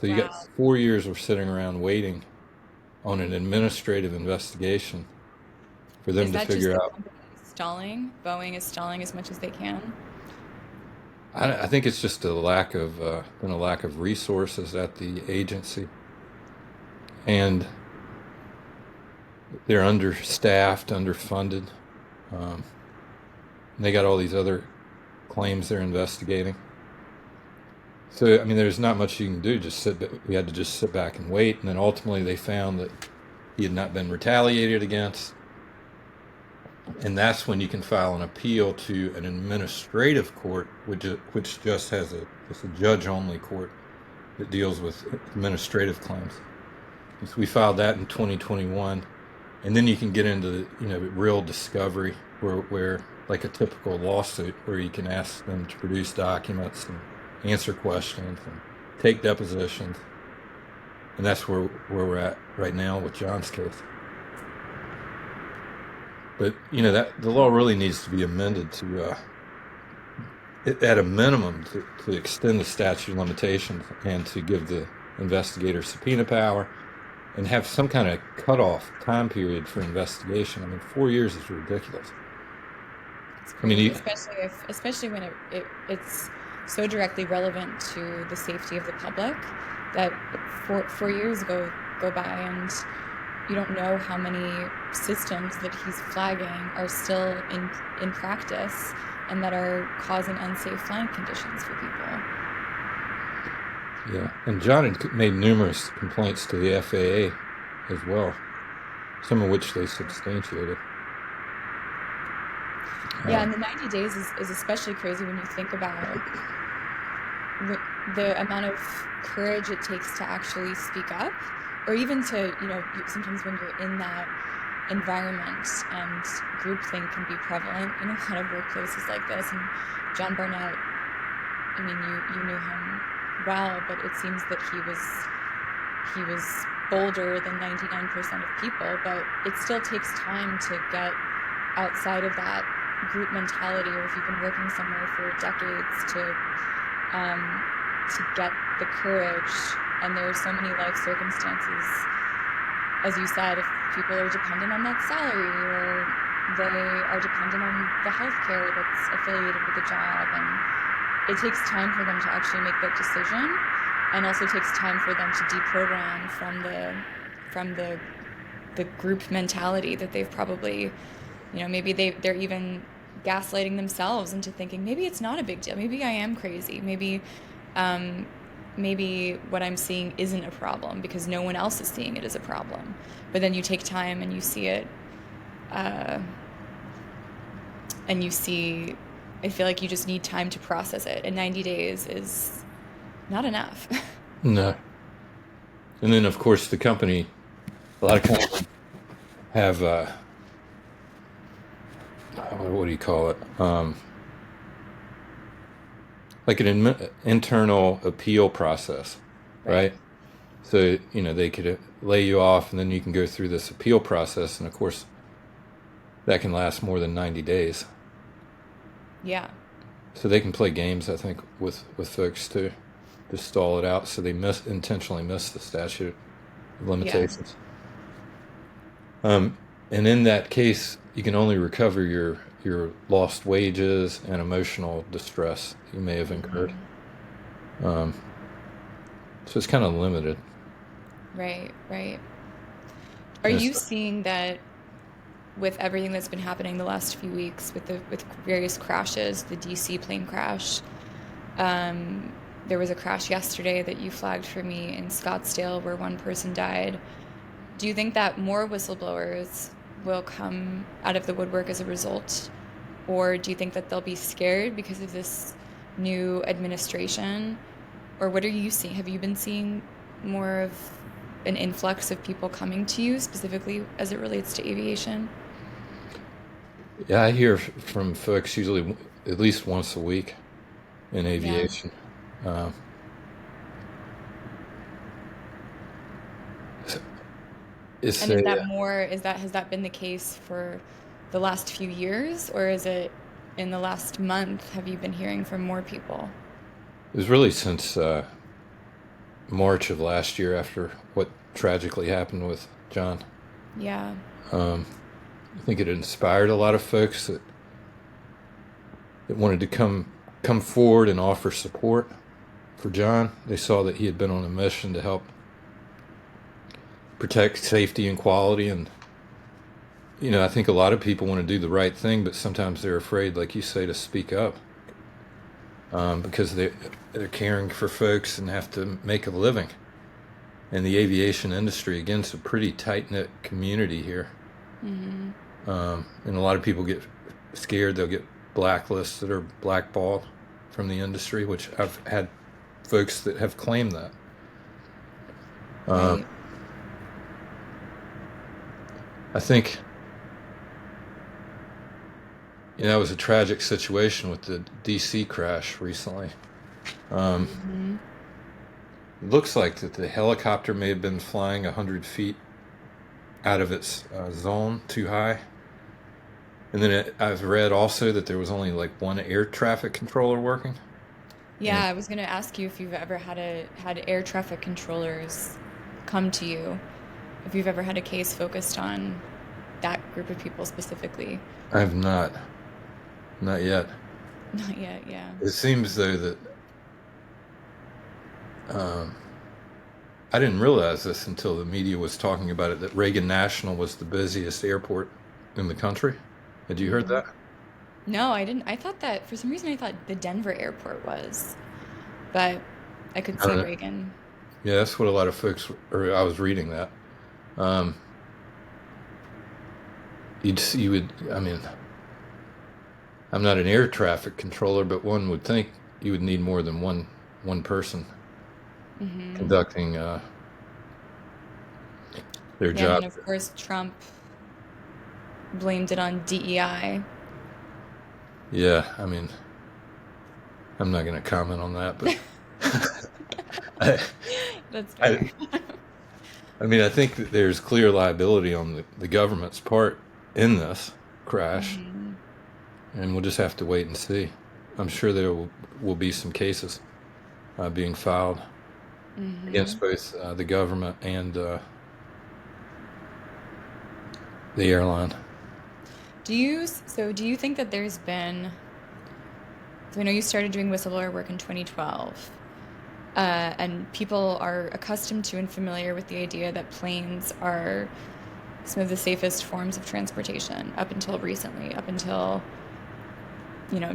So you got Wow. 4 years of sitting around waiting on an administrative investigation for them Is to that just figure the out. company stalling? Boeing is stalling as much as they can? I think it's just been a lack of resources at the agency, and they're understaffed, underfunded. Um, and they got all these other claims they're investigating. So I mean, there's not much you can do. We had to just sit back and wait, and then ultimately they found that he had not been retaliated against, and that's when you can file an appeal to an administrative court, which just has it's a judge-only court that deals with administrative claims. So we filed that in 2021, and then you can get into real discovery, where like a typical lawsuit, where you can ask them to produce documents and answer questions and take depositions, and that's where we're at right now with John's case. But that the law really needs to be amended to, at a minimum, to extend the statute of limitations and to give the investigator subpoena power and have some kind of cutoff time period for investigation. I mean, 4 years is ridiculous. It's I mean, crazy, especially when it's so directly relevant to the safety of the public that 4 years go by and you don't know how many systems that he's flagging are still in practice and that are causing unsafe flying conditions for people. yeah. And John had made numerous complaints to the FAA as well, some of which they substantiated. Yeah, Um, and the 90 days is especially crazy when you think about the amount of courage it takes to actually speak up, or even to, sometimes when you're in that environment and groupthink can be prevalent in a lot of workplaces like this. And John Barnett, I mean, you knew him well, but it seems that he was bolder than 99% of people, but it still takes time to get outside of that group mentality, or if you've been working somewhere for decades, um, to get the courage. And there are so many life circumstances, as you said, if people are dependent on that salary, or they are dependent on the healthcare that's affiliated with the job, and it takes time for them to actually make that decision, and also takes time for them to deprogram from the group mentality that they've probably, maybe they're even gaslighting themselves into thinking maybe it's not a big deal, maybe I am crazy, um, maybe what I'm seeing isn't a problem because no one else is seeing it as a problem. But then you take time and you see it, uh, and you see, I feel like you just need time to process it, and 90 days is not enough. no. And then, of course, a lot of companies have, what do you call it? Like an internal appeal process, Right. right? So, they could lay you off, and then you can go through this appeal process. And of course, that can last more than 90 days. Yeah. So they can play games, I think, with folks to stall it out, so they intentionally miss the statute of Yeah. limitations. And in that case, you can only recover your lost wages and emotional distress you may have incurred. Hmm. Um, so it's kind of limited. Right, right. Are And you it's, seeing that with everything that's been happening the last few weeks with various crashes, the DC plane crash? There was a crash yesterday that you flagged for me in Scottsdale where one person died. Do you think that more whistleblowers will come out of the woodwork as a result? Or do you think that they'll be scared because of this new administration? Or what are you seeing? Have you been seeing more of an influx of people coming to you specifically as it relates to aviation? yeah, I hear from folks usually at least once a week in Yeah. aviation. Uh, it's And is a that more, has that been the case for the last few years, or is it in the last month have you been hearing from more people? It was really since March of last year after what tragically happened with John. Yeah. I think it inspired a lot of folks that wanted to come forward and offer support for John. They saw that he had been on a mission to help protect safety and quality. And, I think a lot of people want to do the right thing, but sometimes they're afraid, like you say, to speak up because they're caring for folks and have to make a living. And the aviation industry, again, is a pretty tight-knit community here. And a lot of people get scared they'll get blacklisted or blackballed from the industry, which I've had folks that have claimed that. Right. I think, it was a tragic situation with the DC crash recently. It looks like that the helicopter may have been flying 100 feet out of its zone too high. And then I've read also that there was only like one air traffic controller working. Yeah, I was going to ask you if you've ever had air traffic controllers come to you, if you've ever had a case focused on that group of people specifically. I have not. Not yet. Not yet, yeah. It seems though that I didn't realize this until the media was talking about it, that Reagan National was the busiest airport in the country. Had you heard that? No, I didn't. I thought that for some reason I thought the Denver airport was, but I could I see don't know. Reagan. Yeah, that's what a lot of folks, or I was reading that. Um, you would, I mean, I'm not an air traffic controller, but one would think you would need more than one person conducting their Yeah, and then job. of course Trump blamed it on DEI. Yeah, I mean, I'm not going to comment on that, but I, That's I, fair. I mean, I think that there's clear liability on the government's part in this crash, and we'll just have to wait and see. I'm sure there will be some cases being filed against both the government and the airline. Do you think that there's been, so I know you started doing whistleblower work in 2012, and people are accustomed to and familiar with the idea that planes are some of the safest forms of transportation up until recently, up until,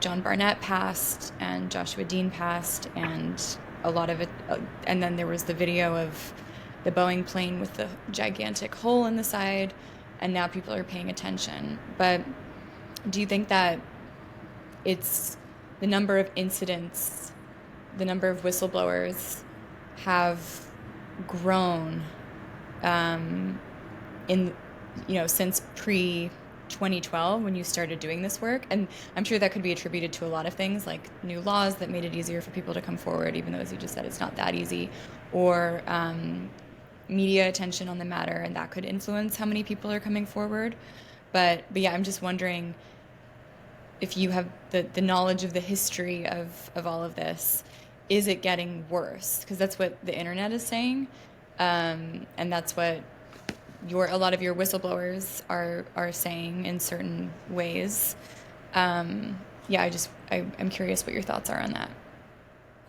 John Barnett passed and Joshua Dean passed, and a lot of it, and then there was the video of the Boeing plane with the gigantic hole in the side, and now people are paying attention. But do you think that it's the number of incidents, the number of whistleblowers have grown in, since pre 2012 when you started doing this work? And I'm sure that could be attributed to a lot of things, like new laws that made it easier for people to come forward, even though, as you just said, it's not that easy, or media attention on the matter, and that could influence how many people are coming forward. But yeah, I'm just wondering if you have the knowledge of the history of all of this. Is it getting worse? Because that's what the internet is saying, and that's what a lot of your whistleblowers are saying in certain ways. Yeah, I'm curious what your thoughts are on that.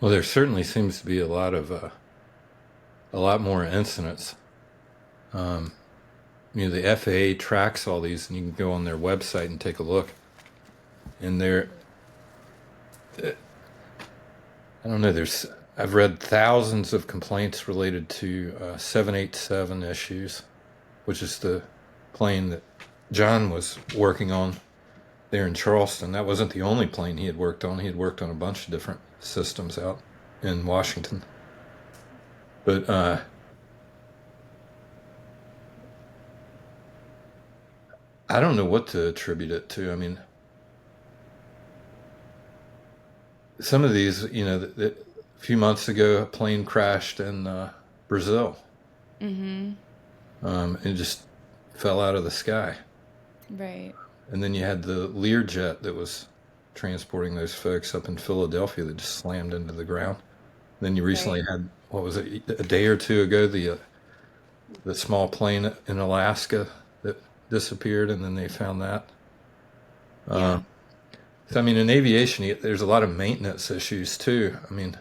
Well, there certainly seems to be a lot more incidents. The FAA tracks all these, and you can go on their website and take a look. And I don't know, I've read thousands of complaints related to 787 issues, which is the plane that John was working on there in Charleston. That wasn't the only plane he had worked on. He had worked on a bunch of different systems out in Washington. But I don't know what to attribute it to. I mean, some of these, a few months ago, a plane crashed in Brazil. And just fell out of the sky. Right. And then you had the Learjet that was transporting those folks up in Philadelphia that just slammed into the ground. Then you recently Right. had what was it, a day or two ago, the small plane in Alaska that disappeared, and then they found that. Yeah. So I mean, in aviation, there's a lot of maintenance issues too. I mean,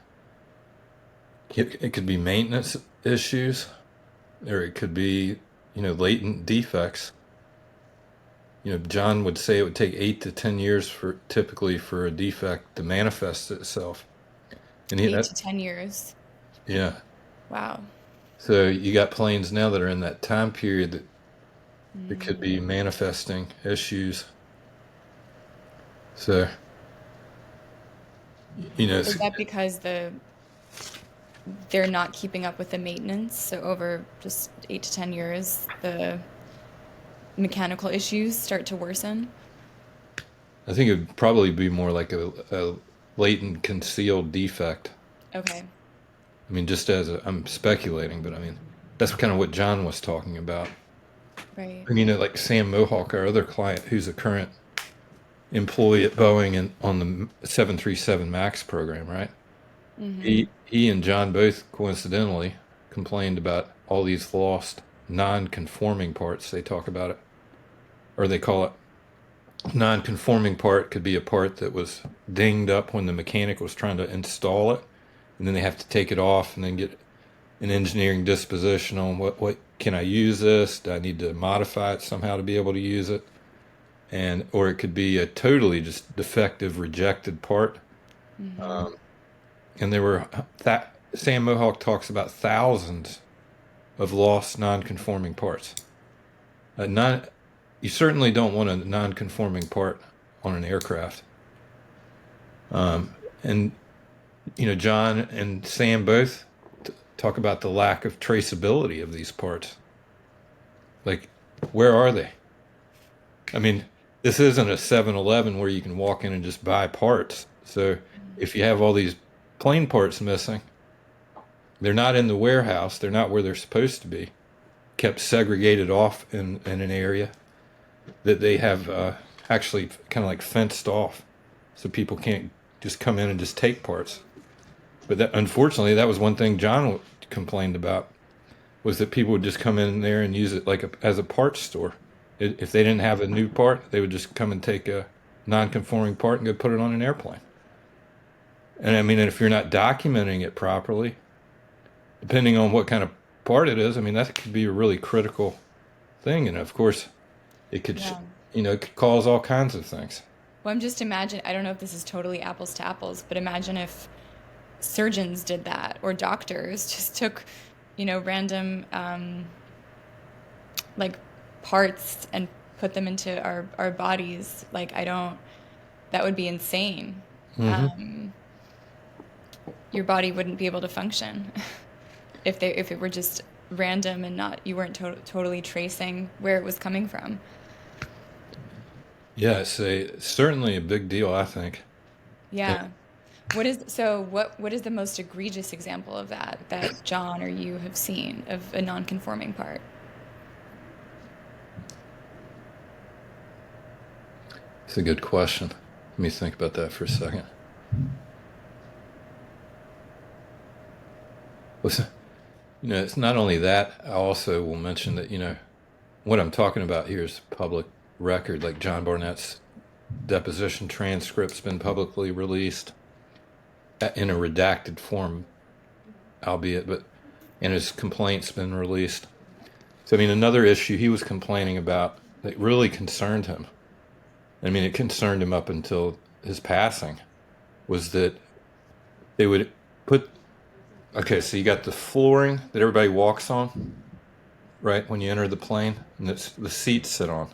it could be maintenance issues, or it could be, latent defects. John would say it would take 8 to 10 years typically for a defect to manifest itself. And Eight to 10 years. yeah. Wow. So you got planes now that are in that time period that it could Mm. be manifesting issues. So, Is that because they're not keeping up with the maintenance? So over just 8 to 10 years, the mechanical issues start to worsen? I think it would probably be more like a latent concealed defect. Okay. I mean, I'm speculating, but I mean, that's kind of what John was talking about. Right. And like Sam Mohawk, our other client, who's a current employee at Boeing and on the 737 Max program, right? Mm-hmm. He and John both coincidentally complained about all these lost non-conforming parts. They talk about it, or they call it non-conforming part. Could be a part that was dinged up when the mechanic was trying to install it, and then they have to take it off and then get an engineering disposition on what can I use this? Do I need to modify it somehow to be able to use it? Or it could be a totally just defective, rejected part. Mm-hmm. Um, and there were that Sam Mohawk talks about thousands of lost non-conforming parts. Non, you certainly don't want a non-conforming part on an aircraft. And John and Sam both talk about the lack of traceability of these parts. Like, where are they? I mean, this isn't a 7-Eleven where you can walk in and just buy parts. So if you have all these plane parts missing, they're not in the warehouse. They're not where they're supposed to be. Kept segregated off in an area that they have actually kind of like fenced off, so people can't just come in and just take parts. But unfortunately, that was one thing John complained about, was that people would just come in there and use it as a parts store. If they didn't have a new part, they would just come and take a non-conforming part and go put it on an airplane. And I mean, if you're not documenting it properly, depending on what kind of part it is, I mean, that could be a really critical thing. And of course, it could, Yeah. it could cause all kinds of things. Well, I'm just imagine. I don't know if this is totally apples to apples, but imagine if surgeons did that, or doctors just took, random like parts and put them into our bodies. Like, that would be insane. Hmm. Um, your body wouldn't be able to function if it were just random and not you weren't totally tracing where it was coming from. Yeah, certainly a big deal, I think. And Yeah. What is the most egregious example of that John or you have seen of a non-conforming part? it's a good question. Let me think about that for a second. Listen, it's not only that. I also will mention that what I'm talking about here is public record. Like John Barnett's deposition transcript's been publicly released in a redacted form, albeit, and his complaint's been released. So I mean, another issue he was complaining about that really concerned him. I mean, it concerned him up until his passing, was that they would put. Okay, so you got the flooring that everybody walks on, right, when you enter the plane, and it's the seats sit on.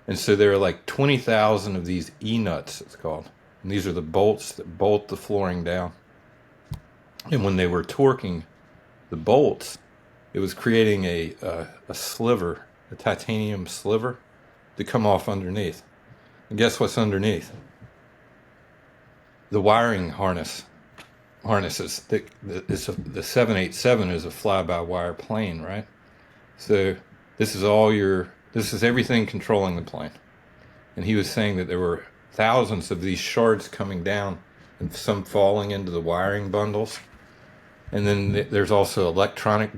And so there are like 20,000 of these E-nuts, it's called. And these are the bolts that bolt the flooring down. And when they were torquing the bolts, it was creating a sliver, a titanium sliver, to come off underneath. And guess what's underneath? The wiring harnesses. The 787 is a fly-by-wire plane, right? So this is everything controlling the plane. And he was saying that there were thousands of these shards coming down and some falling into the wiring bundles. And then there's also electronic